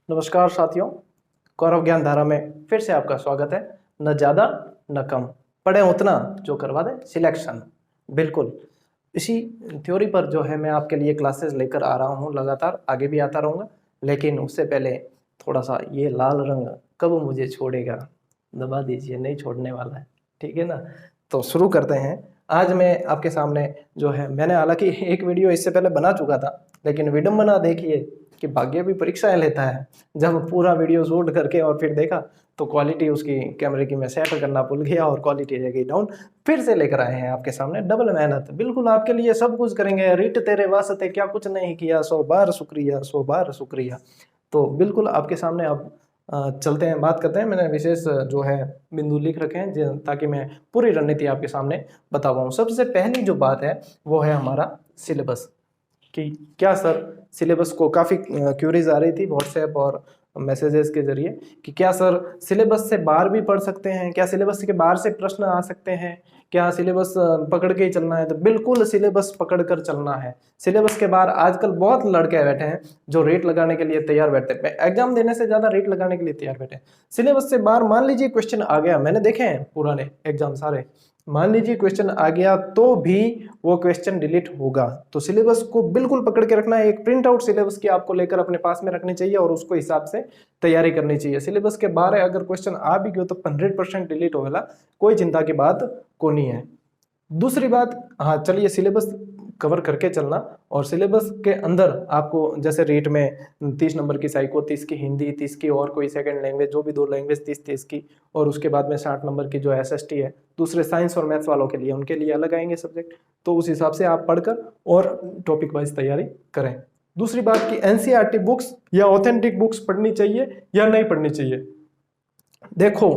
नमस्कार साथियों, गौरव ज्ञान धारा में फिर से आपका स्वागत है। न ज़्यादा न कम, पढ़े उतना जो करवा दे सिलेक्शन। बिल्कुल इसी थ्योरी पर जो है मैं आपके लिए क्लासेस लेकर आ रहा हूँ, लगातार आगे भी आता रहूँगा। लेकिन उससे पहले थोड़ा सा ये लाल रंग कब मुझे छोड़ेगा, दबा दीजिए, नहीं छोड़ने वाला है, ठीक है ना। तो शुरू करते हैं। आज मैं आपके सामने जो है, मैंने हालांकि एक वीडियो इससे पहले बना चुका था, लेकिन विडंबना देखिए कि भाग्य भी परीक्षाएं लेता है। जब पूरा वीडियो शूट करके और फिर देखा तो क्वालिटी उसकी कैमरे की मैं सेट करना भूल गया और क्वालिटी रह गई डाउन। फिर से लेकर आए हैं आपके सामने डबल मेहनत, बिल्कुल आपके लिए सब कुछ करेंगे। रिट तेरे वास्ते क्या कुछ नहीं किया, 100 बार शुक्रिया, 100 बार शुक्रिया। तो बिल्कुल आपके सामने अब चलते हैं, बात करते हैं। मैंने विशेष जो है बिंदु लिख रखे हैं ताकि मैं पूरी रणनीति आपके सामने बता पाऊँ। सबसे पहली जो बात है वो है हमारा सिलेबस, कि क्या सर सिलेबस को काफ़ी क्यूरीज आ रही थी व्हाट्सएप और मैसेजेस के जरिए कि क्या सर सिलेबस से बाहर भी पढ़ सकते हैं, क्या सिलेबस के बाहर से प्रश्न आ सकते हैं, क्या सिलेबस पकड़ के ही चलना है। तो बिल्कुल सिलेबस पकड़ कर चलना है। सिलेबस के बाहर आजकल बहुत लड़के बैठे हैं जो रेट लगाने के लिए तैयार बैठे हैं, एग्जाम देने से ज़्यादा रेट लगाने के लिए तैयार बैठे हैं। सिलेबस से बाहर मान लीजिए क्वेश्चन आ गया, मैंने देखे हैं पुराने एग्जाम सारे, मान लीजिए क्वेश्चन आ गया तो भी वो क्वेश्चन डिलीट होगा। तो सिलेबस को बिल्कुल पकड़ के रखना है। एक प्रिंट आउट सिलेबस की आपको लेकर अपने पास में रखनी चाहिए और उसको हिसाब से तैयारी करनी चाहिए। सिलेबस के बाहर अगर क्वेश्चन आ भी गयो तो 100% डिलीट होगा, कोई चिंता की बात को नहीं है। दूसरी बात, हाँ चलिए सिलेबस कवर करके चलना, और सिलेबस के अंदर आपको जैसे रेट में 30 नंबर की साइको, 30 की हिंदी, 30 की और कोई सेकंड लैंग्वेज, जो भी 2 लैंग्वेज 30 की, और उसके बाद में 60 नंबर की जो एसएसटी है, दूसरे साइंस और मैथ्स वालों के लिए, उनके लिए अलग आएंगे सब्जेक्ट। तो उस हिसाब से आप पढ़कर और टॉपिक वाइज तैयारी करें। दूसरी बात कि एनसीईआरटी बुक्स या ऑथेंटिक बुक्स पढ़नी चाहिए या नहीं पढ़नी चाहिए। देखो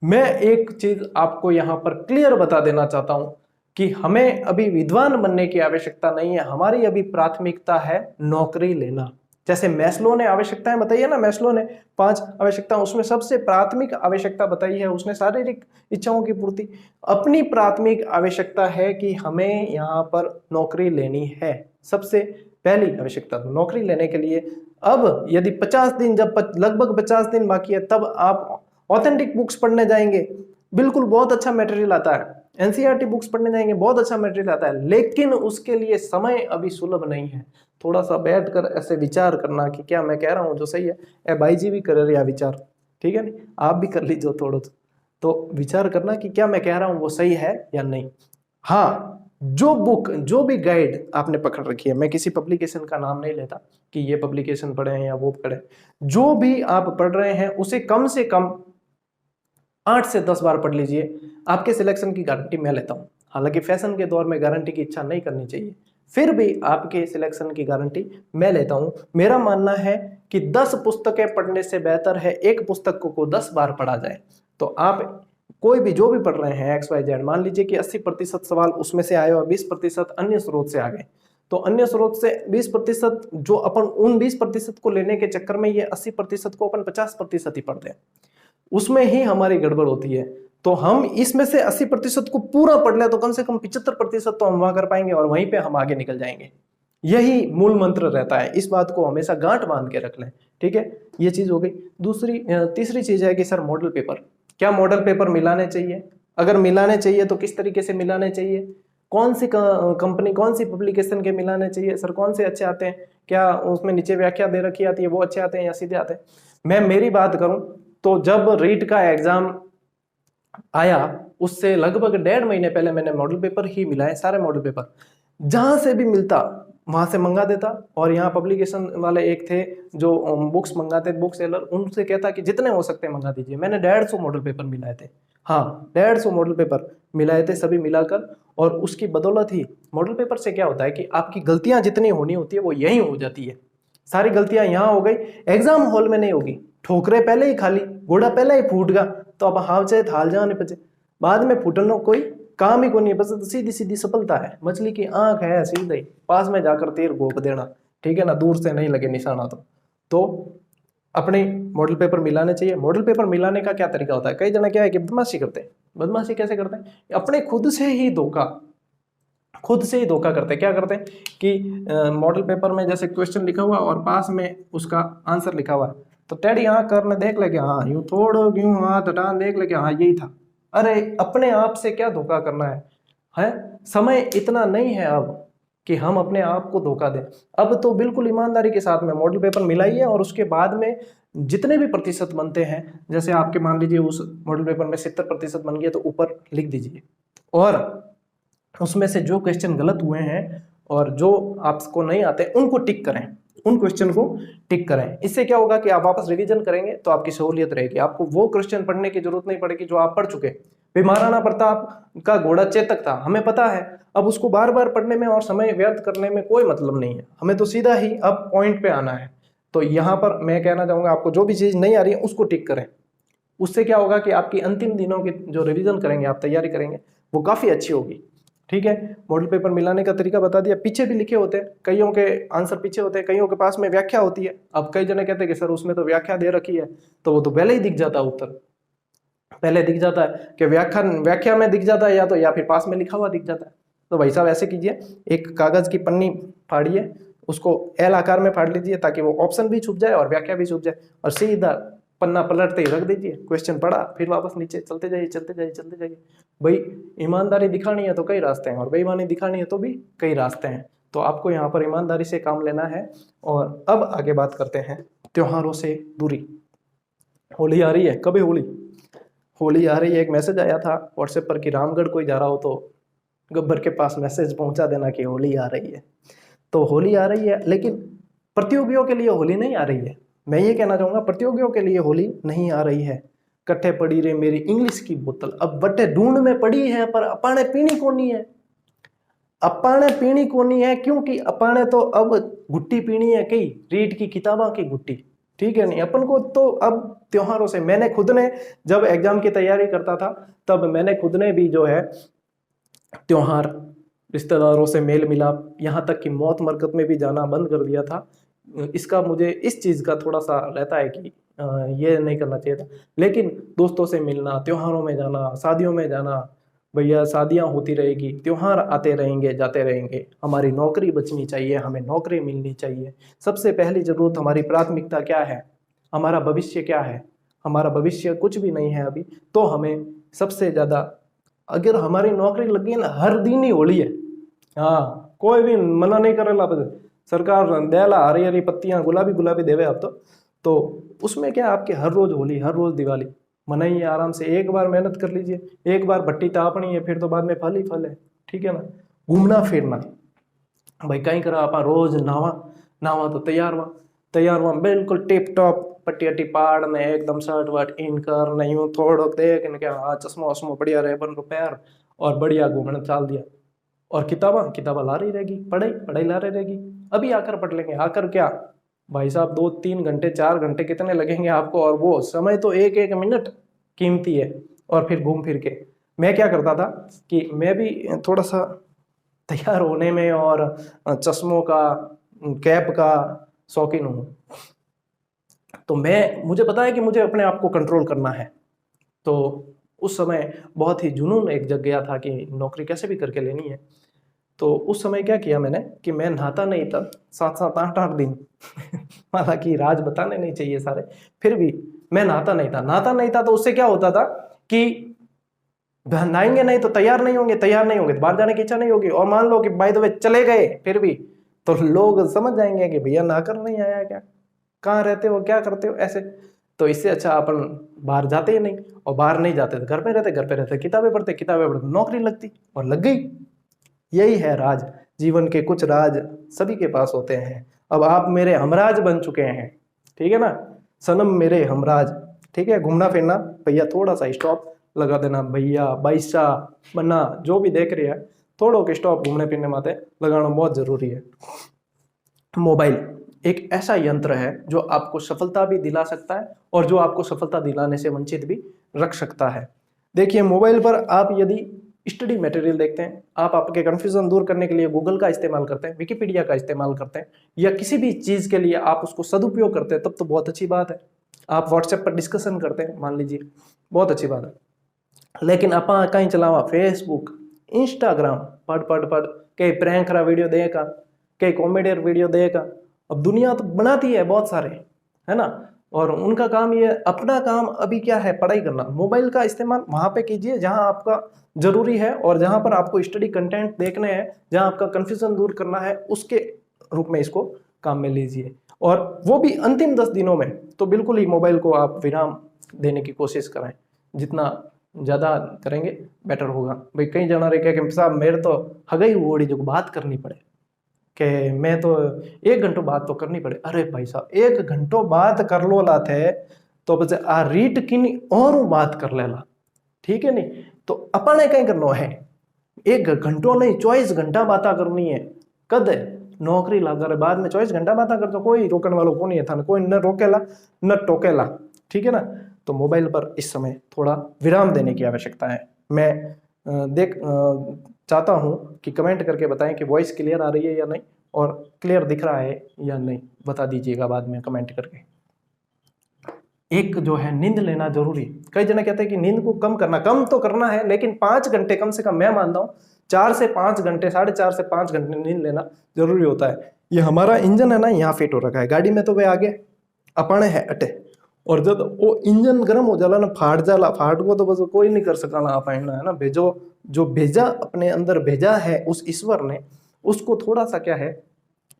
मैं एक चीज आपको यहां पर क्लियर बता देना चाहता हूं कि हमें अभी विद्वान बनने की आवश्यकता नहीं है। हमारी अभी प्राथमिकता है नौकरी लेना। जैसे मैस्लो ने आवश्यकताएं बताई है ना, मैस्लो ने 5 आवश्यकता, उसमें सबसे प्राथमिक आवश्यकता बताई है उसने शारीरिक इच्छाओं की पूर्ति। अपनी प्राथमिक आवश्यकता है कि हमें यहाँ पर नौकरी लेनी है, सबसे पहली आवश्यकता तो नौकरी लेने के लिए। अब यदि 50 दिन, जब लगभग 50 दिन बाकी है, तब आप ऑथेंटिक बुक्स पढ़ने जाएंगे, बिल्कुल बहुत अच्छा मटेरियल आता है। एनसीईआरटी बुक्स पढ़ने जाएंगे, बहुत अच्छा मटेरियल आता है, लेकिन उसके लिए समय अभी सुलभ नहीं है। थोड़ा सा बैठकर ऐसे विचार करना कि क्या मैं कह रहा हूँ जो सही है। ए भाई जी भी कर रहे हैं विचार, ठीक है नहीं, आप भी कर लीजिए थोड़ा तो विचार करना कि क्या मैं कह रहा हूँ वो सही है या नहीं। हाँ, जो बुक, जो भी गाइड आपने पकड़ रखी है, मैं किसी पब्लिकेशन का नाम नहीं लेता कि ये पब्लिकेशन पढ़े हैं या वो पढ़े, जो भी आप पढ़ रहे हैं उसे कम से कम 8 से 10 बार पढ़ लीजिए। आपके सिलेक्शन की गारंटी मैं लेता हूं। हालांकि फैशन के दौर में गारंटी की इच्छा नहीं करनी चाहिए, फिर भी आपके सिलेक्शन की गारंटी मैं लेता हूं। मेरा मानना है कि 10 पुस्तकें पढ़ने से बेहतर है एक पुस्तक को 10 बार पढ़ा जाए। तो आप कोई भी जो भी पढ़ रहे हैं XYZ, मान लीजिए कि 80% सवाल उसमें से आए और 20% अन्य स्रोत से आ गए, तो अन्य स्रोत से 20% जो अपन उन 20% को लेने के चक्कर में ये 80% को अपन 50% ही पढ़ते हैं, उसमें ही हमारी गड़बड़ होती है। तो हम इसमें से 80% को पूरा पढ़ लें तो कम से कम 75% तो हम वहां कर पाएंगे और वहीं पे हम आगे निकल जाएंगे। यही मूल मंत्र रहता है, इस बात को हमेशा गांठ बांध के रख लें, ठीक है। ये चीज हो गई। तीसरी चीज है कि सर मॉडल पेपर, क्या मॉडल पेपर मिलाने चाहिए? अगर मिलाने चाहिए तो किस तरीके से मिलाने चाहिए, कौन सी कंपनी, कौन सी पब्लिकेशन के मिलाने चाहिए सर, कौन से अच्छे आते हैं, क्या उसमें नीचे व्याख्या दे रखी आती है वो अच्छे आते हैं या सीधे आते हैं। मैं मेरी बात करूं तो जब रीट का एग्जाम आया उससे लगभग 1.5 महीने पहले मैंने मॉडल पेपर ही मिलाए, सारे मॉडल पेपर जहां से भी मिलता वहां से मंगा देता। और यहाँ पब्लिकेशन वाले एक थे जो बुक्स मंगाते, बुक सेलर, उनसे कहता कि जितने हो सकते हैं मंगा दीजिए। मैंने 150 मॉडल पेपर मिलाए थे, हाँ 150 मॉडल पेपर मिलाए थे सभी मिलाकर। और उसकी बदौलत ही मॉडल पेपर से क्या होता है कि आपकी गलतियां जितनी होनी होती है वो यही हो जाती है। सारी गलतियां यहाँ हो गई, एग्जाम हॉल में नहीं होगी। ठोकरे पहले ही खाली, घोड़ा पहले ही फूट गया तो अब हाव चाहे थाल जाने पचे, बाद में फूटना कोई काम ही को नहीं, बस सीधी सीधी सफलता है। मछली की आंख है सीधे, पास में जाकर तीर घोप देना, ठीक है ना, दूर से नहीं लगे निशाना। तो अपने मॉडल पेपर मिलाने चाहिए। मॉडल पेपर मिलाने का क्या तरीका होता है, कई जना क्या है कि बदमाशी करते हैं। बदमाशी कैसे करते हैं, अपने खुद से ही धोखा खुद से ही धोखा करते हैं। क्या करते हैं कि मॉडल पेपर में जैसे क्वेश्चन लिखा हुआ और पास में उसका आंसर लिखा हुआ है, तो टेढ़ी आंख करने देख ले कि हाँ यूं थोड़ा यूं हाथ हटा देख ले कि हाँ यही था। अरे अपने आप से क्या धोखा करना है? समय इतना नहीं है अब कि हम अपने आप को धोखा दें। अब तो बिल्कुल ईमानदारी के साथ में मॉडल पेपर मिलाइए और उसके बाद में जितने भी प्रतिशत बनते हैं, जैसे आपके मान लीजिए उस मॉडल पेपर में 70% बन गए तो ऊपर लिख दीजिए, और उसमें से जो क्वेश्चन गलत हुए हैं और जो आपको नहीं आते उनको टिक करें, उन क्वेश्चन को टिक करें। इससे क्या होगा कि आप वापस रिवीजन करेंगे तो आपकी सहूलियत रहेगी, आपको वो क्वेश्चन पढ़ने की जरूरत नहीं पड़ेगी जो आप पढ़ चुके। भाई महाराणा प्रताप का घोड़ा चेतक था, हमें पता है, अब उसको बार बार पढ़ने में और समय व्यर्थ करने में कोई मतलब नहीं है, हमें तो सीधा ही अब पॉइंट पे आना है। तो यहाँ पर मैं कहना चाहूंगा आपको जो भी चीज नहीं आ रही है उसको टिक करें। उससे क्या होगा कि आपकी अंतिम दिनों की जो रिवीजन करेंगे, आप तैयारी करेंगे, वो काफी अच्छी होगी। ठीक है, मॉडल पेपर मिलाने का तरीका बता दिया। पीछे भी लिखे होते हैं, कईयों के आंसर पीछे होते हैं, कईयों के पास में व्याख्या होती है। अब कई जने कहते हैं कि सर उसमें तो व्याख्या दे रखी है, तो वो तो पहले ही दिख जाता है, उत्तर पहले दिख जाता है कि व्याख्या में दिख जाता है, या फिर पास में लिखा हुआ दिख जाता है। तो भाई साहब ऐसे कीजिए, एक कागज की पन्नी फाड़िए, उसको एल आकार में फाड़ लीजिए ताकि वो ऑप्शन भी छुप जाए और व्याख्या भी छुप जाए, और सीधा पन्ना पलटते ही रख दीजिए, क्वेश्चन पढ़ा फिर वापस नीचे चलते जाइए चलते जाइए चलते जाइए। भाई ईमानदारी दिखानी है तो कई रास्ते हैं, और बेईमानी दिखानी है तो भी कई रास्ते हैं। तो आपको यहाँ पर ईमानदारी से काम लेना है। और अब आगे बात करते हैं त्योहारों से दूरी। होली आ रही है, कब है होली? होली आ रही है। एक मैसेज आया था व्हाट्सएप पर कि रामगढ़ कोई जा रहा हो तो गब्बर के पास मैसेज पहुंचा देना कि होली आ रही है। तो होली आ रही है, लेकिन प्रतियोगियों के लिए होली नहीं आ रही है। मैं ये कहना चाहूंगा प्रतियोगियों के लिए होली नहीं आ रही है। कट्ठे पड़ी रे मेरी इंग्लिश की बोतल, अब बट्टे ढूंढ में पड़ी है पर अपाने पीनी कोनी है। अपाने पीनी कोनी है क्योंकि अपाने तो अब गुट्टी पीनी है, कई रीड की किताबा की गुट्टी। ठीक है नहीं, अपन को तो अब त्योहारों से, मैंने खुद ने जब एग्जाम की तैयारी करता था तब मैंने खुद ने भी जो है त्योहार, रिश्तेदारों से मेल मिलाप, यहाँ तक कि मौत मरकत में भी जाना बंद कर दिया था। इसका मुझे इस चीज़ का थोड़ा सा रहता है कि ये नहीं करना चाहिए था। लेकिन दोस्तों से मिलना, त्योहारों में जाना, शादियों में जाना, भैया शादियां होती रहेगी, त्योहार आते रहेंगे जाते रहेंगे, हमारी नौकरी बचनी चाहिए, हमें नौकरी मिलनी चाहिए। सबसे पहली जरूरत, हमारी प्राथमिकता क्या है, हमारा भविष्य क्या है? हमारा भविष्य कुछ भी नहीं है अभी। तो हमें सबसे ज़्यादा, अगर हमारी नौकरी लगी ना, हर दिन ही होली है। हाँ, कोई भी मना नहीं कर रहा, सरकार दयाला हरी हरी पत्तियां गुलाबी गुलाबी देवे अब तो उसमें क्या, आपके हर रोज होली, हर रोज दिवाली मनाइए आराम से। एक बार मेहनत कर लीजिए, एक बार भट्टी तापनी है, फिर तो बाद में फल ही फल है। ठीक है ना? घूमना फिरना, भाई कहीं करा आप रोज नावा नावा तो तैयार हुआ बिल्कुल टिप टॉप, पट्टी अट्टी पाड़ में एकदम शर्ट वर्ट इन कर, नहीं हूँ थोड़ा देख इनके, हाँ चश्मा वश्मा बढ़िया रहे बन को पैर, और बढ़िया घूमने चाल दिया। और किताबा ला रही रहेगी, पढ़ाई ला रही रहेगी। अभी आकर पढ़ लेंगे, आकर क्या भाई साहब 2-3 घंटे 4 घंटे कितने लगेंगे आपको, और वो समय तो एक एक मिनट कीमती है। और फिर घूम फिर के मैं क्या करता था कि मैं भी थोड़ा सा तैयार होने में और चश्मों का, कैप का शौकीन हूँ। तो मुझे पता है कि मुझे अपने आप को कंट्रोल करना है। तो उस समय बहुत ही जुनून एक जग गया था कि नौकरी कैसे भी करके लेनी है। तो उस समय क्या किया मैंने कि मैं नहाता नहीं था 7-7 8-8 दिन हालांकि राज बताने नहीं चाहिए सारे, फिर भी मैं नहाता नहीं था। तो उससे क्या होता था कि नहाएंगे नहीं तो तैयार नहीं होंगे तो बाहर जाने की इच्छा नहीं होगी, और मान लो कि बाय द वे चले गए फिर भी, तो लोग समझ जाएंगे कि भैया नहाकर नहीं आया क्या, कहाँ रहते हो, क्या करते हो ऐसे। तो इससे अच्छा अपन बाहर जाते ही नहीं, और बाहर नहीं जाते तो घर पे रहते किताबें पढ़ते नौकरी लगती, और लग गई। यही है राज, जीवन के कुछ राज सभी के पास होते हैं। अब आप मेरे हमराज बन चुके हैं, ठीक है ना, सनम मेरे हमराज। ठीक है, घूमना फिरना भैया थोड़ा सा स्टॉप लगा देना, भैया बाईसा बना जो भी देख रहे हैं, थोड़ो के स्टॉप घूमने फिरने माते लगाना बहुत जरूरी है। मोबाइल एक ऐसा यंत्र है जो आपको सफलता भी दिला सकता है और जो आपको सफलता दिलाने से वंचित भी रख सकता है। देखिए मोबाइल पर आप यदि स्टडी मटेरियल देखते हैं, आप आपके कंफ्यूजन दूर करने के लिए गूगल का इस्तेमाल करते हैं, विकिपीडिया का इस्तेमाल करते हैं, या किसी भी चीज के लिए आप उसको सदुपयोग करते हैं, तब तो बहुत अच्छी बात है। आप व्हाट्सएप पर डिस्कशन करते हैं मान लीजिए, बहुत अच्छी बात है। लेकिन आप कहीं चलावा फेसबुक इंस्टाग्राम पढ़ कई प्रैंक करा वीडियो देगा, कई कॉमेडियर वीडियो देगा। अब दुनिया तो बनाती है बहुत सारे, है ना, और उनका काम ये, अपना काम अभी क्या है, पढ़ाई करना। मोबाइल का इस्तेमाल वहां पे कीजिए जहां आपका जरूरी है और जहां पर आपको स्टडी कंटेंट देखने हैं, जहां आपका कंफ्यूजन दूर करना है, उसके रूप में इसको काम में लीजिए। और वो भी अंतिम 10 दिनों में तो बिल्कुल ही मोबाइल को आप विराम देने की कोशिश करें। जितना ज़्यादा करेंगे बेटर होगा। भाई कई जना रहे कि साहब मेरे तो हगई ओड़ी जो बात करनी पड़े, कि मैं तो 1 घंटो बात तो करनी पड़े। अरे भाई साहब 1 घंटो बात कर लो ला थे तो बस आ रीट किनी और बात कर लेला, ठीक है नहीं। तो अपने कहीं करना है 1 घंटो नहीं 24 घंटा बात करनी है। कद नौकरी लगा रहे बाद में 24 घंटा बात कर तो कोई रोकने वालों को नहीं है था, कोई न रोकेला न टोकेला, ठीक है ना। तो मोबाइल पर इस समय थोड़ा विराम देने की आवश्यकता है। मैं चाहता हूं कि कमेंट करके बताएं कि वॉइस क्लियर आ रही है या नहीं, और क्लियर दिख रहा है या नहीं, बता दीजिएगा बाद में कमेंट करके। एक जो है नींद लेना जरूरी। कई जने कहते हैं कि नींद को कम करना, कम तो करना है लेकिन 5 घंटे कम से कम, मैं मानता हूँ 4 से 5 घंटे, 4.5 से 5 घंटे नींद लेना जरूरी होता है। ये हमारा इंजन है ना, यहाँ फिट हो रखा है, गाड़ी में तो वे आगे अपाने है अटे, और जब वो इंजन गर्म हो जाला ना, फाट जाला, फाट को तो बस कोई नहीं कर सका ना अपाना, है ना। भेजो जो भेजा अपने अंदर भेजा है उस ईश्वर ने, उसको थोड़ा सा क्या है,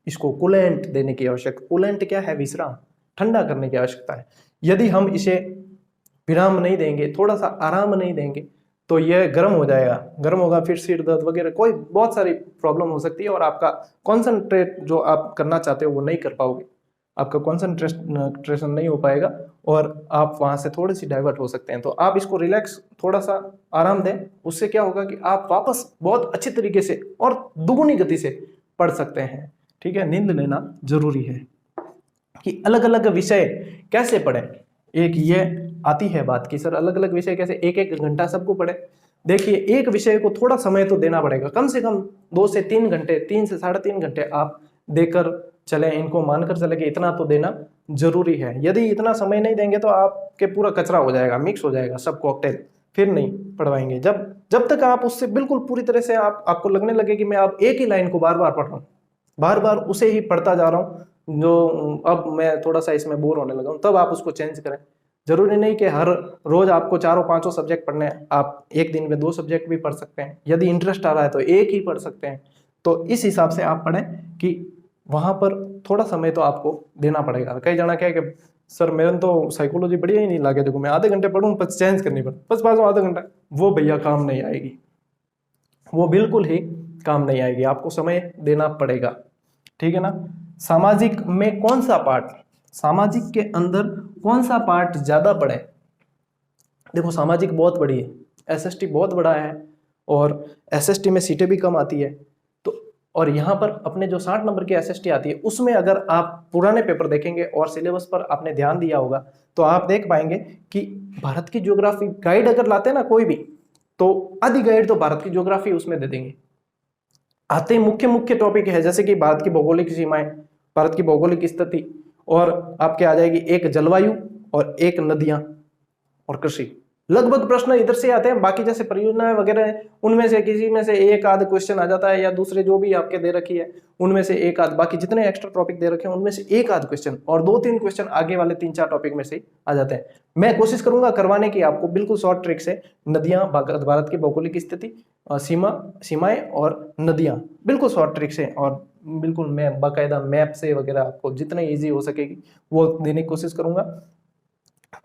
इसको कूलेंट देने की आवश्यकता। कूलेंट क्या है, विश्राम, ठंडा करने की आवश्यकता है। यदि हम इसे विराम नहीं देंगे, थोड़ा सा आराम नहीं देंगे, तो यह गर्म हो जाएगा। गर्म होगा फिर सिर दर्द वगैरह कोई बहुत सारी प्रॉब्लम हो सकती है, और आपका कॉन्सेंट्रेट जो आप करना चाहते हो वो नहीं कर पाओगे, आपका कॉन्सेंट्रेशन नहीं हो पाएगा और आप वहां से थोड़ी सी डाइवर्ट हो सकते हैं। तो आप इसको रिलैक्स, थोड़ा सा आराम दें, उससे क्या होगा कि आप वापस बहुत अच्छी तरीके से और दुगुनी गति से पढ़ सकते हैं, ठीक है। नींद लेना जरूरी है। कि अलग अलग विषय कैसे पढ़ें, एक ये आती है बात कि सर अलग अलग विषय कैसे, 1-1 घंटा सबको पढ़े। देखिए एक विषय को थोड़ा समय तो देना पड़ेगा, कम से कम 2 से 3 घंटे, 3 से 3.5 घंटे आप देकर चले, इनको मानकर चले कि इतना तो देना जरूरी है। यदि इतना समय नहीं देंगे तो आपके पूरा कचरा हो जाएगा, मिक्स हो जाएगा सब कॉकटेल, फिर नहीं पढ़वाएंगे। जब तक आप उससे बिल्कुल पूरी तरह से आपको लगने लगे कि मैं आप एक ही लाइन को बार बार पढ़ रहा हूँ, बार बार उसे ही पढ़ता जा रहा हूँ, जो अब मैं थोड़ा सा इसमें बोर होने लगा हूँ, तब आप उसको चेंज करें। जरूरी नहीं कि हर रोज आपको 4-5 सब्जेक्ट पढ़ने हैं, आप एक दिन में 2 सब्जेक्ट भी पढ़ सकते हैं। यदि इंटरेस्ट आ रहा है तो एक ही पढ़ सकते हैं। तो इस हिसाब से आप पढ़ें कि वहां पर थोड़ा समय तो आपको देना पड़ेगा। कई जना क्या है कि सर मेरे तो साइकोलॉजी बढ़िया ही नहीं लगे, देखो मैं आधे घंटे पढ़ूँ बस चेंज करनी पड़े, बस आधा घंटा, वो भैया काम नहीं आएगी, वो बिल्कुल ही काम नहीं आएगी, आपको समय देना पड़ेगा, ठीक है ना। सामाजिक में कौन सा पार्ट, सामाजिक के अंदर कौन सा पार्ट ज्यादा पढ़े। देखो सामाजिक बहुत बड़ी है, एसएसटी बहुत बड़ा है, और एसएसटी में सीटें भी कम आती है। तो और यहाँ पर अपने जो 60 नंबर की एसएसटी आती है, उसमें अगर आप पुराने पेपर देखेंगे और सिलेबस पर आपने ध्यान दिया होगा तो आप देख पाएंगे कि भारत की ज्योग्राफी गाइड अगर लाते हैं ना कोई भी, तो आधी गाइड तो भारत की ज्योग्राफी उसमें दे देंगे। आते मुख्य टॉपिक है जैसे कि भारत की भौगोलिक सीमाएं, भारत की भौगोलिक स्थिति, और आपके आ जाएगी एक जलवायु और एक नदियां और कृषि। लगभग प्रश्न इधर से आते हैं। बाकी जैसे परियोजनाएं वगैरह हैं उनमें से किसी में से एक आध क्वेश्चन आ जाता है, या दूसरे जो भी आपके दे रखी है उनमें से एक आध, बाकी जितने एक्स्ट्रा टॉपिक दे रखे हैं उनमें से एक आध क्वेश्चन, और 2-3 क्वेश्चन आगे वाले 3-4 टॉपिक में से आ जाते हैं। मैं कोशिश करूंगा करवाने की आपको बिल्कुल शॉर्ट ट्रिक से, नदियां, भारत की भौगोलिक स्थिति, सीमाएं और नदियां, बिल्कुल शॉर्ट ट्रिक से, और बिल्कुल मैं बाकायदा मैप से वगैरह आपको जितने ईजी हो सकेगी वो देने की कोशिश करूंगा।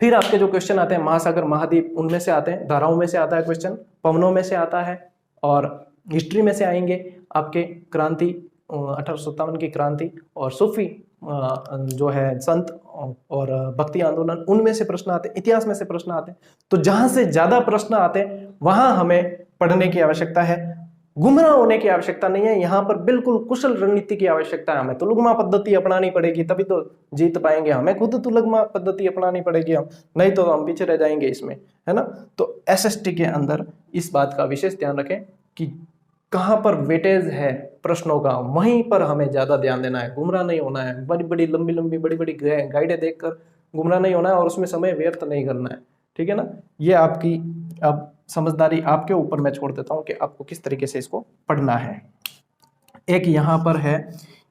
फिर आपके जो क्वेश्चन आते हैं महासागर महाद्वीप उनमें से आते हैं, धाराओं में से आता है क्वेश्चन, पवनों में से आता है, और हिस्ट्री में से आएंगे आपके क्रांति, 1857 की क्रांति, और सूफी जो है संत और भक्ति आंदोलन, उनमें से प्रश्न आते हैं, इतिहास में से प्रश्न आते हैं। तो जहां से ज्यादा प्रश्न आते हैं वहां हमें पढ़ने की आवश्यकता है, गुमराह होने की आवश्यकता नहीं है। यहाँ पर बिल्कुल कुशल रणनीति की आवश्यकता है। हमें तुलगमा पद्धति अपनानी पड़ेगी तभी तो जीत पाएंगे, हमें खुद तुलगमा पद्धति अपनानी पड़ेगी, हम नहीं तो हम पीछे रह जाएंगे इसमें, है ना। तो एसएसटी के अंदर इस बात का विशेष ध्यान रखें कि कहाँ पर वेटेज है प्रश्नों का, वहीं पर हमें ज्यादा ध्यान देना है, गुमराह नहीं होना है। बड़ी बड़ी लंबी बड़ी गाइडें देखकर गुमराह नहीं होना है, और उसमें समय व्यर्थ नहीं करना है, ठीक है ना। ये आपकी अब समझदारी आपके ऊपर मैं छोड़ देता हूं कि आपको किस तरीके से इसको पढ़ना है। एक यहाँ पर है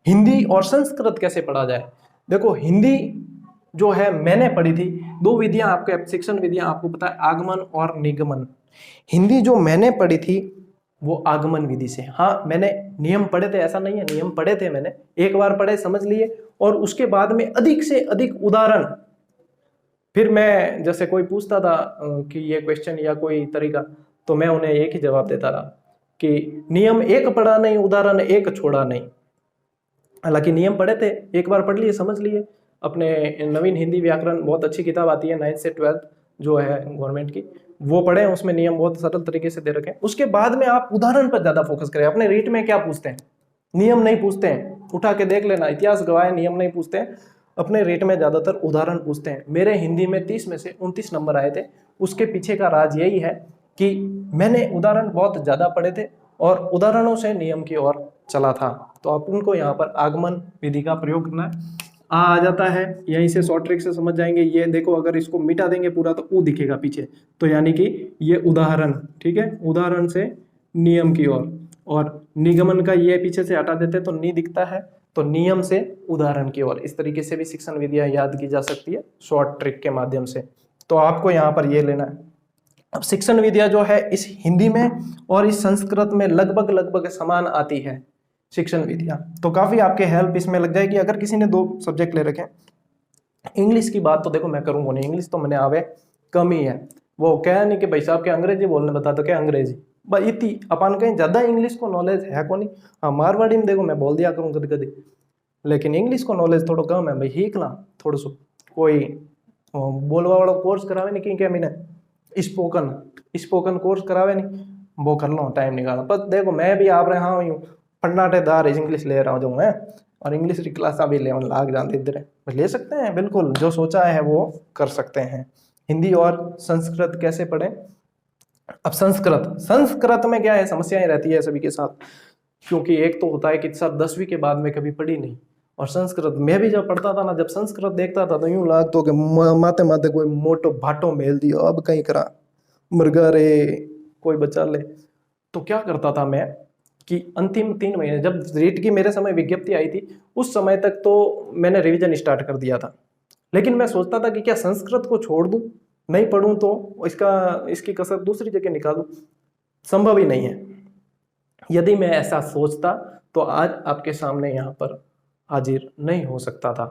हिंदी और संस्कृत कैसे पढ़ा जाए। देखो हिंदी जो है मैंने पढ़ी थी, दो विधियां आपके शिक्षण विधियां आपको पता है, आगमन और निगमन। हिंदी जो मैंने पढ़ी थी वो आगमन विधि से। हाँ मैंने नियम पढ़े थे, ऐसा नहीं है, नियम पढ़े थे मैंने, एक बार पढ़े समझ लिए, और उसके बाद में अधिक से अधिक उदाहरण, फिर मैं जैसे कोई पूछता था कि ये क्वेश्चन या कोई तरीका, तो मैं उन्हें एक ही जवाब देता रहा कि नियम एक पढ़ा नहीं, उदाहरण एक छोड़ा नहीं। हालांकि नियम पढ़े थे, एक बार पढ़ लिए समझ लिए। अपने नवीन हिंदी व्याकरण बहुत अच्छी किताब आती है 9th से 12th जो है गवर्नमेंट की, वो पढ़े, उसमें नियम बहुत सरल तरीके से दे रखे हैं। उसके बाद में आप उदाहरण पर ज्यादा फोकस करें। अपने रीट में क्या पूछते हैं, नियम नहीं पूछते हैं, उठा के देख लेना, इतिहास गवाह नियम नहीं पूछते हैं, अपने रेट में ज्यादातर उदाहरण पूछते हैं। मेरे हिंदी में 30 में से 29 नंबर आए थे। उसके पीछे का राज यही है कि मैंने उदाहरण बहुत ज्यादा पढ़े थे और उदाहरणों से नियम की ओर चला था। तो आप उनको यहाँ पर आगमन विधि का प्रयोग करना आ जाता है, यहीं से शॉर्ट ट्रिक से समझ जाएंगे। ये देखो अगर इसको मिटा देंगे पूरा तो ऊ दिखेगा पीछे, तो यानी कि ये उदाहरण, ठीक है, उदाहरण से नियम की ओर, और निगमन का ये पीछे से हटा देते तो नी दिखता है, तो नियम से उदाहरण की ओर। इस तरीके से भी शिक्षण विधियां याद की जा सकती है शॉर्ट ट्रिक के माध्यम से। तो आपको यहाँ पर ये लेना है। अब शिक्षण विधियां जो है इस हिंदी में और इस संस्कृत में लगभग लगभग समान आती है शिक्षण विधियां, तो काफी आपके हेल्प इसमें लग जाएगी। अगर किसी ने 2 सब्जेक्ट ले रखे हैं, इंग्लिश की बात तो देखो मैं करूंगा नहीं, इंग्लिश तो मैंने आवे कम ही है। वो कह नहीं कि भाई साहब के अंग्रेजी बोलने बता दो, क्या अंग्रेजी बस इतनी अपन कहीं ज्यादा इंग्लिश को नॉलेज है को नहीं। हाँ मारवाड़ी में देखो मैं बोल दिया करूँ कभी कभी, लेकिन इंग्लिश को नॉलेज थोड़ा कम है भाई, सीख ला थोड़ा सा। कोई बोलवा वाला कोर्स करावे नहीं, क्या मैंने स्पोकन स्पोकन कोर्स करावे नहीं, वो कर लो टाइम निकालो। बस देखो मैं भी आप रहा हूँ फन्नाटेदार इंग्लिश ले रहा हूँ जो मैं, और इंग्लिश की क्लास भी ले लाग जाते इधर ले सकते हैं, बिल्कुल जो सोचा है वो कर सकते हैं। हिंदी और संस्कृत कैसे पढ़ें। अब संस्कृत में क्या है, समस्याएं रहती है सभी के साथ, क्योंकि एक तो होता है कि सर 10वीं के बाद में कभी पढ़ी नहीं, और संस्कृत मैं भी जब पढ़ता था ना, जब संस्कृत देखता था तो यूं लागतो कि माते माते कोई मोटो भाटो मेल दियो, अब कहीं करा मुर्गा रे कोई बचा ले। तो क्या करता था मैं कि अंतिम 3 महीने जब रीट की मेरे समय विज्ञप्ति आई थी, उस समय तक तो मैंने रिवीजन स्टार्ट कर दिया था, लेकिन मैं सोचता था कि क्या संस्कृत को छोड़ दूं, नहीं पढ़ूं तो इसकी कसर दूसरी जगह निकालूं। संभव ही नहीं है। यदि मैं ऐसा सोचता तो आज आपके सामने यहाँ पर हाजिर नहीं हो सकता था।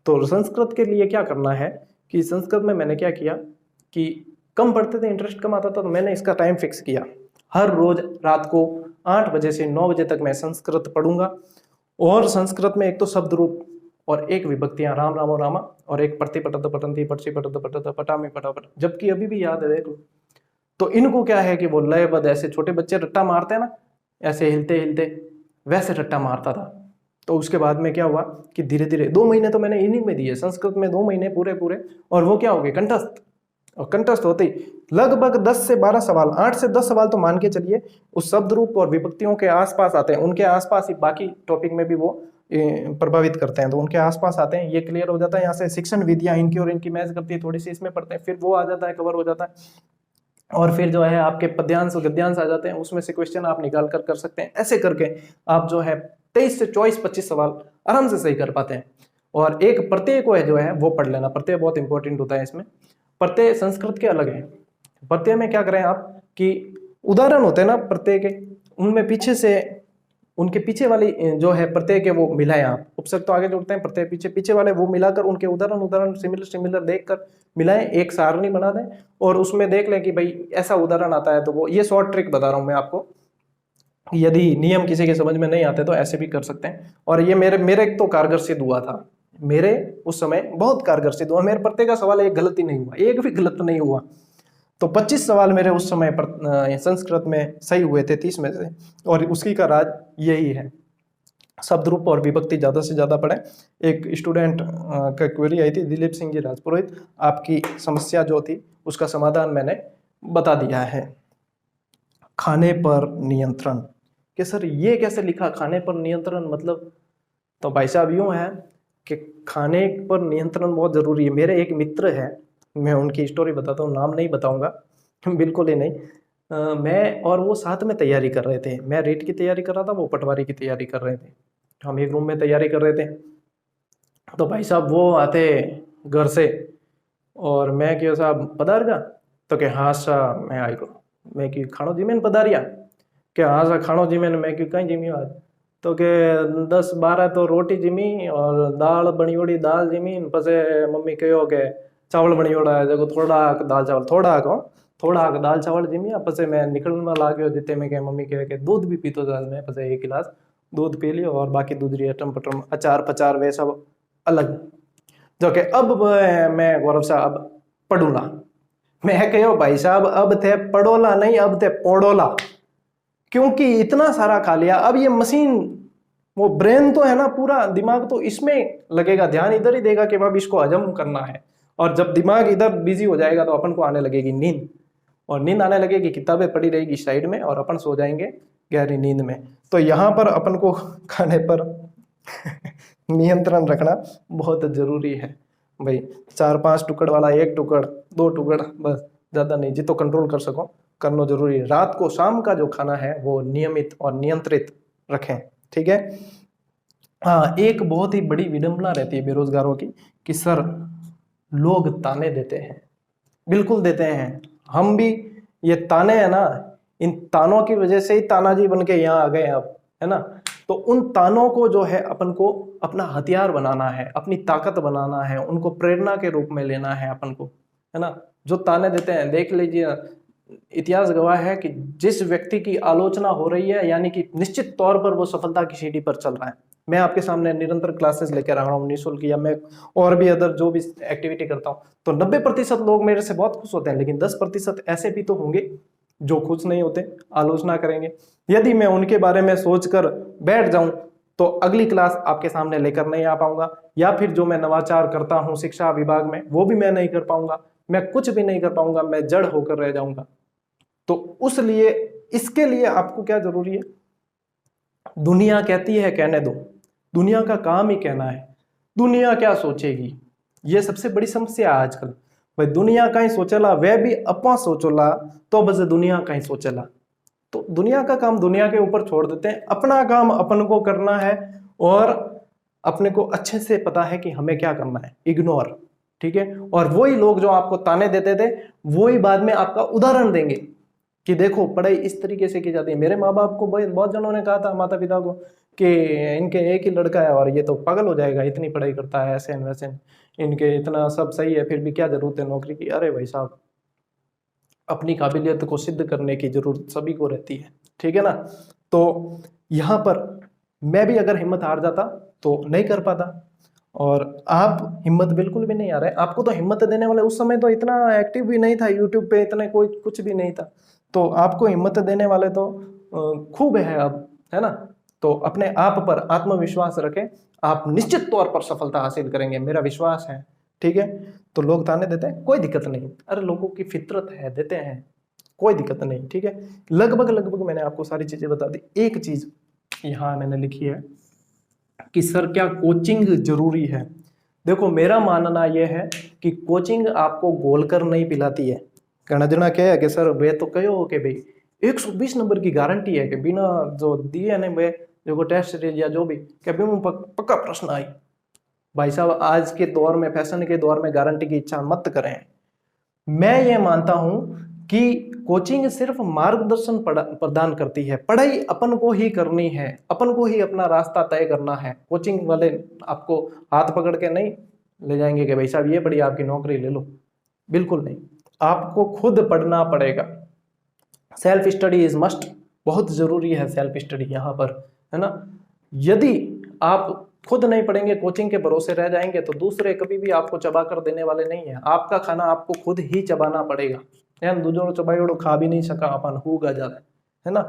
तो संस्कृत के लिए क्या करना है कि संस्कृत में मैंने क्या किया कि कम पढ़ते थे, इंटरेस्ट कम आता था, तो मैंने इसका टाइम फिक्स किया। हर रोज रात को 8 बजे से 9 बजे तक मैं संस्कृत पढ़ूंगा, और संस्कृत में एक तो शब्द रूप और एक विभक्तियां राम रामो रामा, और एक प्रति पटत पटंती पटसी पटत पटत पटामी पटापट, जबकि अभी भी याद है देख लो। तो इनको क्या है कि वो लयबद्ध, ऐसे छोटे बच्चे रट्टा मारते हैं ना, ऐसे हिलते हिलते वैसे रट्टा मारता था। तो उसके बाद में क्या हुआ कि धीरे धीरे 2 महीने तो मैंने इन्हीं में दिए, संस्कृत में 2 महीने पूरे पूरे, और वो क्या हो गए कंठस्थ। और कंठस्थ होते ही लगभग 10 से 12 सवाल, 8 से 10 सवाल तो मान के चलिए उस शब्द रूप और विभक्तियों के आसपास आते हैं, उनके आसपास ही बाकी टॉपिक में भी वो प्रभावित करते हैं, तो उनके आसपास आते हैं, ये क्लियर हो जाता है। यहाँ से शिक्षण विधियां इनकी और इनकी मैच करती है, थोड़ी सी इसमें पढ़ते हैं, फिर वो आ जाता है, कवर हो जाता है, और फिर जो है आपके पद्यांश और गद्यांश आ जाते हैं, उसमें से क्वेश्चन आप निकाल कर सकते हैं। ऐसे करके आप जो है 23 से 24-25 सवाल आराम से सही कर पाते हैं। और एक प्रत्यय को है जो है वो पढ़ लेना, प्रत्यय बहुत इंपॉर्टेंट होता है इसमें। प्रत्यय संस्कृत के अलग है। प्रत्यय में क्या करें आप कि उदाहरण होते हैं ना प्रत्यय के, उनमें पीछे से उनके पीछे वाली जो है प्रत्यय के वो मिलाएं आप, उपसर्ग तो आगे जोड़ते हैं, प्रत्यय पीछे, पीछे वाले वो मिलाकर उनके उदाहरण सिमिलर देखकर मिलाएं, एक सारणी बना दें, और उसमें देख लें कि भाई ऐसा उदाहरण आता है तो वो, ये शॉर्ट ट्रिक बता रहा हूं मैं आपको, यदि नियम किसी के समझ में नहीं आते तो ऐसे भी कर सकते हैं। और ये मेरे तो कारगर सिद्ध हुआ था, मेरे उस समय बहुत कारगर सिद्ध हुआ। मेरे प्रत्येक का सवाल एक गलत ही नहीं हुआ, एक भी गलत नहीं हुआ। तो 25 सवाल मेरे उस समय पर संस्कृत में सही हुए थे 30 में से, और उसकी का राज यही है, शब्द रूप और विभक्ति ज्यादा से ज्यादा पढ़ें। एक स्टूडेंट का क्वेरी आई थी, दिलीप सिंह जी राजपुरोहित, आपकी समस्या जो थी उसका समाधान मैंने बता दिया है। खाने पर नियंत्रण, कि सर ये कैसे लिखा खाने पर नियंत्रण मतलब, तो भाई साहब यूं है कि खाने पर नियंत्रण बहुत जरूरी है। मेरे एक मित्र है, मैं उनकी स्टोरी बताता हूँ, नाम नहीं बताऊंगा बिल्कुल ही नहीं, मैं और वो साथ में तैयारी कर रहे थे। मैं रीट की तैयारी कर रहा था, वो पटवारी की तैयारी कर रहे थे। हम एक रूम में तैयारी कर रहे थे। तो भाई साहब वो आते घर से, और मैं क्यों साहब पधार गया, तो के हाँ सा मैं आई को, मैं कि खानो जीमेन पधारिया, के हाँ सा खानो जीमेन, मैं कि कहीं जीमी आज, तो के 10-12 तो रोटी जीमी और दाल बनी ओड़ी दाल जीमी, पसे मम्मी कहो के चावल बनी ओड़ा है, देखो थोड़ा दाल चावल थोड़ा को थोड़ा दाल चावल जीमी, पसे मैं निकलने लाग्यो जिते में के मम्मी कहे के दूध भी पीतो था मैं, पसे 1 गिलास दूध पी लियो और बाकी दूसरी आइटम पटम अचार पचार वे सब अलग। जो कि अब मैं गौरव साहब पढ़ूला, मैं कहो भाई साहब अब थे पढ़ोला नहीं, अब थे पोड़ोला, क्योंकि इतना सारा खा लिया। अब ये मशीन, वो ब्रेन तो है ना, पूरा दिमाग तो इसमें लगेगा, ध्यान इधर ही देगा कि अब इसको हजम करना है। और जब दिमाग इधर बिजी हो जाएगा तो अपन को आने लगेगी नींद, और नींद आने लगेगी, किताबें पड़ी रहेगी साइड में और अपन सो जाएंगे गहरी नींद में। तो यहाँ पर अपन को खाने पर नियंत्रण रखना बहुत जरूरी है भाई। 4-5 टुकड़ वाला 1 टुकड़ 2 टुकड़ बस, ज्यादा नहीं, जितो कंट्रोल कर सको करना जरूरी है। रात को शाम का जो खाना है वो नियमित और नियंत्रित रखें, ठीक है। हाँ, एक बहुत ही बड़ी विडंबना रहती है बेरोजगारों की कि सर लोग ताने देते हैं, बिल्कुल देते हैं। हम भी ये ताने है ना, इन तानों की वजह से ही तानाजी बन के यहाँ आ गए अब, है ना। तो उन तानों को जो है अपन को अपना हथियार बनाना है, अपनी ताकत बनाना है, उनको प्रेरणा के रूप में लेना है अपन को, है ना। जो ताने देते हैं, देख लीजिए इतिहास गवाह है कि जिस व्यक्ति की आलोचना हो रही है, यानी कि निश्चित तौर पर वो सफलता की सीढ़ी पर चल रहा है। मैं आपके सामने निरंतर क्लासेस लेकर आ रहा हूँ निःशुल्क, या मैं और भी अदर जो भी एक्टिविटी करता हूँ, तो 90% लोग मेरे से बहुत खुश होते हैं, लेकिन 10% ऐसे भी तो होंगे जो खुश नहीं होते, आलोचना करेंगे। यदि मैं उनके बारे में सोचकर बैठ जाऊं तो अगली क्लास आपके सामने लेकर नहीं आ पाऊंगा, या फिर जो मैं नवाचार करता हूं शिक्षा विभाग में वो भी मैं नहीं कर पाऊंगा, मैं कुछ भी नहीं कर पाऊंगा, मैं जड़ होकर रह जाऊंगा। तो उस लिए इसके लिए आपको क्या जरूरी है, दुनिया कहती है कहने दो, दुनिया का काम ही कहना है, दुनिया क्या सोचेगी, ये सबसे बड़ी समस्या है आजकल। भाई दुनिया कहीं सोचला, वह भी अपा सोचला, तो बस दुनिया कहीं सोचला। तो दुनिया का काम दुनिया के ऊपर छोड़ देते हैं, अपना काम अपन को करना है, और अपने को अच्छे से पता है कि हमें क्या करना है, इग्नोर, ठीक है। और वही लोग जो आपको ताने देते थे, वही बाद में आपका उदाहरण देंगे कि देखो पढ़ाई इस तरीके से की जाती है। मेरे माँ बाप को बहुत जनों ने कहा था, माता पिता को, कि इनके एक ही लड़का है और ये तो पागल हो जाएगा, इतनी पढ़ाई करता है, ऐसे वैसे, इनके इतना सब सही है फिर भी क्या जरूरत है नौकरी की। अरे भाई साहब, अपनी काबिलियत को सिद्ध करने की जरूरत सभी को रहती है, ठीक है ना। तो यहाँ पर मैं भी अगर हिम्मत हार जाता तो नहीं कर पाता, और आप हिम्मत बिल्कुल भी नहीं आ रहे। आपको तो हिम्मत देने वाले, उस समय तो इतना एक्टिव भी नहीं था यूट्यूब पे, इतने कोई कुछ भी नहीं था, तो आपको हिम्मत देने वाले तो खूब है अब, है ना। तो अपने आप पर आत्मविश्वास रखें, आप निश्चित तौर पर सफलता हासिल करेंगे, मेरा विश्वास है, ठीक है। तो लोग ताने देते हैं, कोई दिक्कत नहीं, अरे लोगों की फितरत है, देते हैं, कोई दिक्कत नहीं, ठीक है। लगभग लगभग मैंने आपको सारी चीजें बता दी। एक चीज यहाँ मैंने लिखी है कि सर क्या कोचिंग जरूरी है। देखो मेरा मानना यह है कि कोचिंग आपको घोलकर नहीं पिलाती है। घना जना क्या है कि सर वे तो कहो कि भाई 120 नंबर की गारंटी है कि बिना जो दिए नहीं वे जो टेस्ट या जो भी कि पक्का प्रश्न आई। भाई साहब आज के दौर में, फैशन के दौर में गारंटी की इच्छा मत करें। मैं ये मानता हूं कि कोचिंग सिर्फ मार्गदर्शन प्रदान करती है, पढ़ाई अपन को ही करनी है, अपन को ही अपना रास्ता तय करना है। कोचिंग वाले आपको हाथ पकड़ के नहीं ले जाएंगे कि भाई साहब ये बड़ी आपकी नौकरी ले लो, बिल्कुल नहीं, आपको खुद पढ़ना पड़ेगा। सेल्फ स्टडी इज मस्ट, बहुत जरूरी है सेल्फ स्टडी यहाँ पर, है ना। यदि आप खुद नहीं पढ़ेंगे, कोचिंग के भरोसे रह जाएंगे, तो दूसरे कभी भी आपको चबा कर देने वाले नहीं है। आपका खाना आपको खुद ही चबाना पड़ेगा, दूजोड़ो चबाइयोड़ो खा भी नहीं सका अपन होगा ज्यादा, है ना।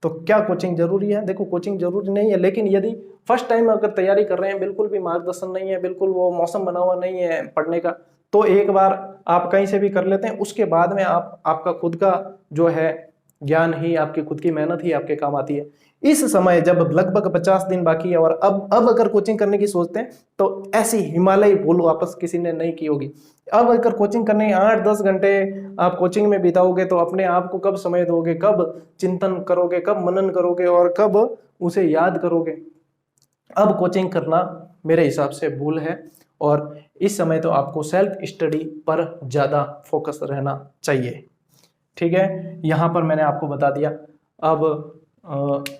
तो क्या कोचिंग जरूरी है? देखो कोचिंग जरूरी नहीं है, लेकिन यदि फर्स्ट टाइम अगर तैयारी कर रहे हैं, बिल्कुल भी मार्गदर्शन नहीं है, बिल्कुल वो मौसम बना हुआ नहीं है पढ़ने का, तो एक बार आप कहीं से भी कर लेते हैं, उसके बाद में आपका खुद का जो है ज्ञान ही, आपकी खुद की मेहनत ही आपके काम आती है। इस समय जब लगभग 50 दिन बाकी है और अब अगर कोचिंग करने की सोचते हैं तो ऐसी हिमालय भूल वापस किसी ने नहीं की होगी। अब अगर कोचिंग करने 8-10 घंटे आप कोचिंग में बिताओगे तो अपने आप को कब समय दोगे, कब चिंतन करोगे, कब मनन करोगे और कब उसे याद करोगे। अब कोचिंग करना मेरे हिसाब से भूल है और इस समय तो आपको सेल्फ स्टडी पर ज़्यादा फोकस रहना चाहिए। ठीक है, यहाँ पर मैंने आपको बता दिया। अब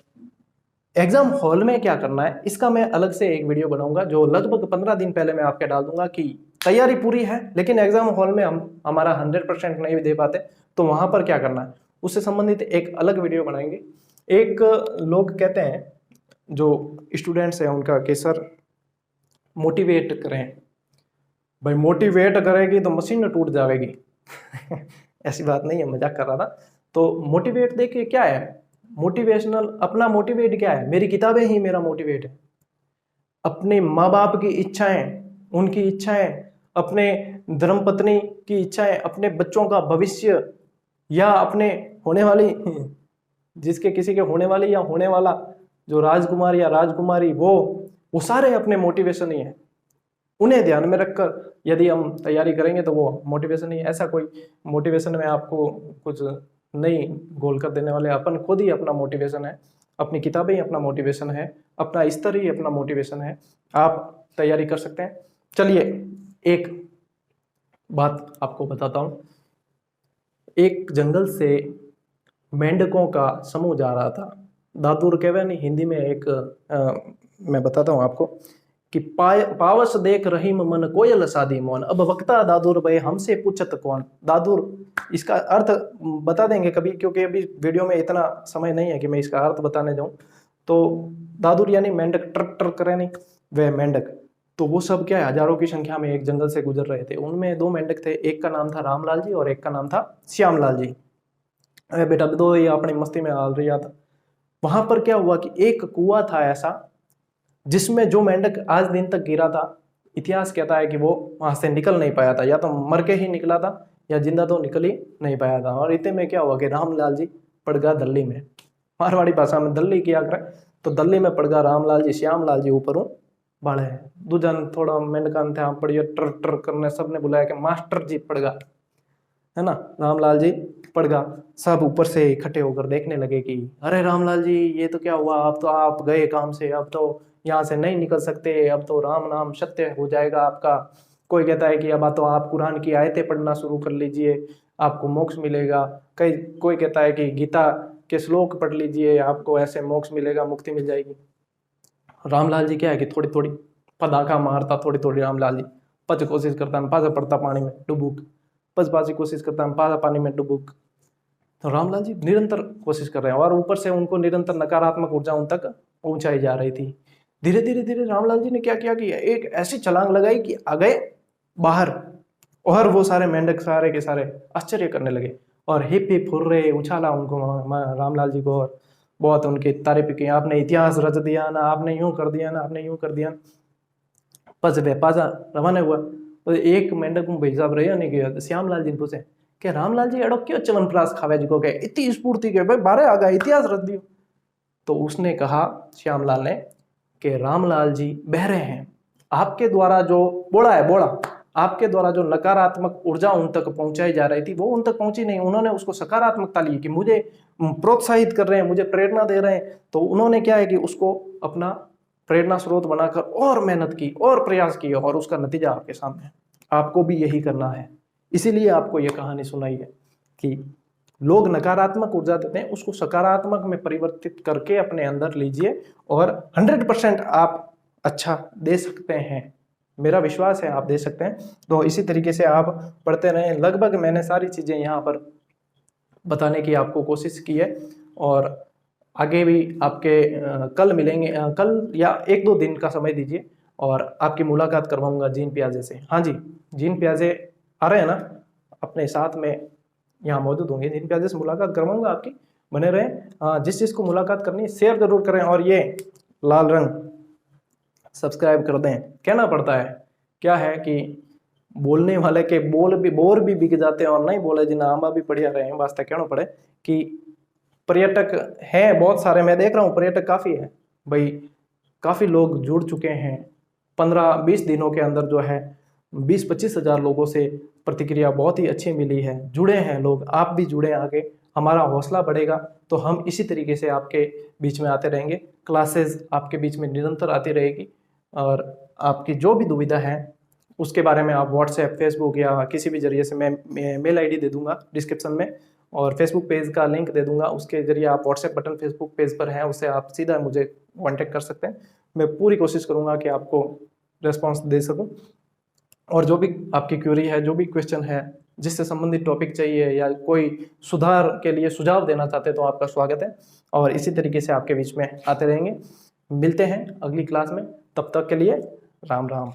एग्जाम हॉल में क्या करना है इसका मैं अलग से एक वीडियो बनाऊंगा जो लगभग 15 दिन पहले मैं आपके डाल दूंगा कि तैयारी पूरी है लेकिन एग्जाम हॉल में हम हमारा 100% नहीं दे पाते तो वहां पर क्या करना है उससे संबंधित एक अलग वीडियो बनाएंगे। एक लोग कहते हैं जो स्टूडेंट्स हैं उनका कि सर मोटिवेट करें, भाई मोटिवेट करेगी तो मशीन टूट जाएगी ऐसी बात नहीं है, मजाक कर रहा था। तो मोटिवेट देखिए क्या है, मोटिवेशनल अपना मोटिवेट क्या है, मेरी किताबें ही मेरा मोटिवेट है। अपने माँ बाप की इच्छाएं, उनकी इच्छाएं, अपने धर्मपत्नी की इच्छाएं, अपने बच्चों का भविष्य या अपने होने वाली जिसके किसी के होने वाली या होने वाला जो राजकुमार या राजकुमारी वो सारे अपने मोटिवेशन ही है। उन्हें ध्यान में रखकर यदि हम तैयारी करेंगे तो वो मोटिवेशन ही, ऐसा कोई मोटिवेशन में आपको कुछ नहीं गोल कर देने वाले, अपन खुद ही अपना मोटिवेशन है, अपनी किताबें ही अपना मोटिवेशन है, अपना स्तर ही अपना मोटिवेशन है। आप तैयारी कर सकते हैं। चलिए एक बात आपको बताता हूँ। एक जंगल से मेंढकों का समूह जा रहा था। दादुर कहवे नहीं हिंदी में एक मैं बताता हूँ आपको कि पावस देख रहीम मन कोयल सादी मोन, अब वक्ता दादुर भय हमसे पूछत कौन। दादुर इसका अर्थ बता देंगे कभी, क्योंकि अभी वीडियो में इतना समय नहीं है कि मैं इसका अर्थ बताने जाऊं। तो दादुर यानी मेंढक, ट्रक ट्रक करे नहीं वह मेंढक। तो वो सब क्या है, हजारों की संख्या में एक जंगल से गुजर रहे थे। उनमें दो मेंढक थे, एक का नाम था रामलाल जी और एक का नाम था श्यामलाल जी। अरे बेटा दो ये अपनी मस्ती में हाल रहा था। वहां पर क्या हुआ कि एक कुआं था ऐसा जिसमें जो मेंढक आज दिन तक गिरा था, इतिहास कहता है कि वो वहां से निकल नहीं पाया था, या तो मर के ही निकला था या जिंदा तो निकल ही नहीं पाया था। और इतने में क्या हुआ कि रामलाल जी पड़ गया दल्ली में, मारवाड़ी भाषा में दल्ली किया करे, तो दल्ली में पड़ गया रामलाल जी। श्यामलाल जी ऊपर बाढ़े दूजन थोड़ा मेंढकान थे पड़ियो ट्र ट्र करने, सबने बुलाया कि मास्टर जी पड़ गया, है ना। रामलाल जी पड़ गया, सब ऊपर से इकट्ठे होकर देखने लगे कि अरे रामलाल जी ये तो क्या हुआ, अब तो आप गए काम से, अब तो यहाँ से नहीं निकल सकते, अब तो राम नाम सत्य हो जाएगा आपका। कोई कहता है कि अब तो आप कुरान की आयतें पढ़ना शुरू कर लीजिए, आपको मोक्ष मिलेगा। कोई कहता है कि गीता के श्लोक पढ़ लीजिए, आपको ऐसे मोक्ष मिलेगा, मुक्ति मिल जाएगी। रामलाल जी क्या है कि थोड़ी थोड़ी पदाका मारता, थोड़ी थोड़ी रामलाल जी पच कोशिश करता, पाजा पड़ता पानी में डुबुक, पचपासी कोशिश करता, पाजा पानी में डुबुक। तो रामलाल जी निरंतर कोशिश कर रहे हैं और ऊपर से उनको निरंतर नकारात्मक ऊर्जा उन तक पहुंचाई जा रही थी। धीरे धीरे धीरे रामलाल जी ने क्या किया कि एक ऐसी छलांग लगाई कि आ गए बाहर, और वो सारे मेंढक सारे के सारे आश्चर्य करने लगे और हिप हिप हुर्रे उछाला उनको रामलाल जी को, और बहुत उनकी तारीफ की, आपने इतिहास रच दिया ना, आपने यूं कर दिया ना, आपने यूं कर दिया। बस वे पाजा रवाना हुआ। तो एक मेंढक भाई साहब रहे नहीं गया, श्यामलाल जी ने पूछे कि रामलाल जी अड़ो क्यों च्यवनप्राश खावे जी को गए, इतनी स्फूर्ति के भाई बारे आ गया, इतिहास रच दियो। तो उसने कहा श्यामलाल ने कि रामलाल जी बहरे हैं, आपके द्वारा जो बोला है बोला, आपके द्वारा जो नकारात्मक ऊर्जा उन तक पहुंचाई जा रही थी वो उन तक पहुंची नहीं, उन्होंने उसको सकारात्मकता ली कि मुझे प्रोत्साहित कर रहे हैं, मुझे प्रेरणा दे रहे हैं। तो उन्होंने क्या है कि उसको अपना प्रेरणा स्रोत बनाकर और मेहनत की और प्रयास किए, और उसका नतीजा आपके सामने है। आपको भी यही करना है। इसीलिए आपको यह कहानी सुनाई है कि लोग नकारात्मक ऊर्जा देते हैं, उसको सकारात्मक में परिवर्तित करके अपने अंदर लीजिए और 100% आप अच्छा दे सकते हैं। मेरा विश्वास है आप दे सकते हैं। तो इसी तरीके से आप पढ़ते रहें। लगभग मैंने सारी चीज़ें यहाँ पर बताने की आपको कोशिश की है, और आगे भी आपके कल मिलेंगे, कल या 1-2 दिन का समय दीजिए और आपकी मुलाकात करवाऊंगा जीन प्याजे से। हाँ जी, जीन प्याजे आ रहे हैं ना, अपने साथ में यहाँ मौजूद होंगे, जीन प्याजे से मुलाकात करवाऊंगा आपकी, बने रहें। जिस चीज़ को मुलाकात करनी है शेयर जरूर करें, और ये लाल रंग सब्सक्राइब कर दें। कहना पड़ता है, क्या है कि बोलने वाले के बोर भी बिक जाते हैं, और नहीं बोले जिन्हें आंबा भी पढ़िया रहे हैं वास्ते कहना पड़े कि पर्यटक हैं बहुत सारे, मैं देख रहा हूँ पर्यटक काफ़ी है भाई, काफ़ी लोग जुड़ चुके हैं। 15-20 दिनों के अंदर जो है 20-25 हज़ार लोगों से प्रतिक्रिया बहुत ही अच्छी मिली है, जुड़े हैं लोग। आप भी जुड़े आगे, हमारा हौसला बढ़ेगा तो हम इसी तरीके से आपके बीच में आते रहेंगे। क्लासेस आपके बीच में निरंतर आती रहेगी और आपकी जो भी दुविधा है उसके बारे में आप व्हाट्सएप, फेसबुक या किसी भी जरिए से, मैं मेल आईडी दे दूंगा डिस्क्रिप्शन में और फेसबुक पेज का लिंक दे दूंगा, उसके जरिए आप व्हाट्सएप बटन फेसबुक पेज पर है, उससे आप सीधा मुझे कांटेक्ट कर सकते हैं। मैं पूरी कोशिश करूंगा कि आपको रिस्पॉन्स दे सकूं। और जो भी आपकी क्वेरी है, जो भी क्वेश्चन है, जिससे संबंधित टॉपिक चाहिए या कोई सुधार के लिए सुझाव देना चाहते हैं तो आपका स्वागत है और इसी तरीके से आपके बीच में आते रहेंगे। मिलते हैं अगली क्लास में, तब तक के लिए राम राम।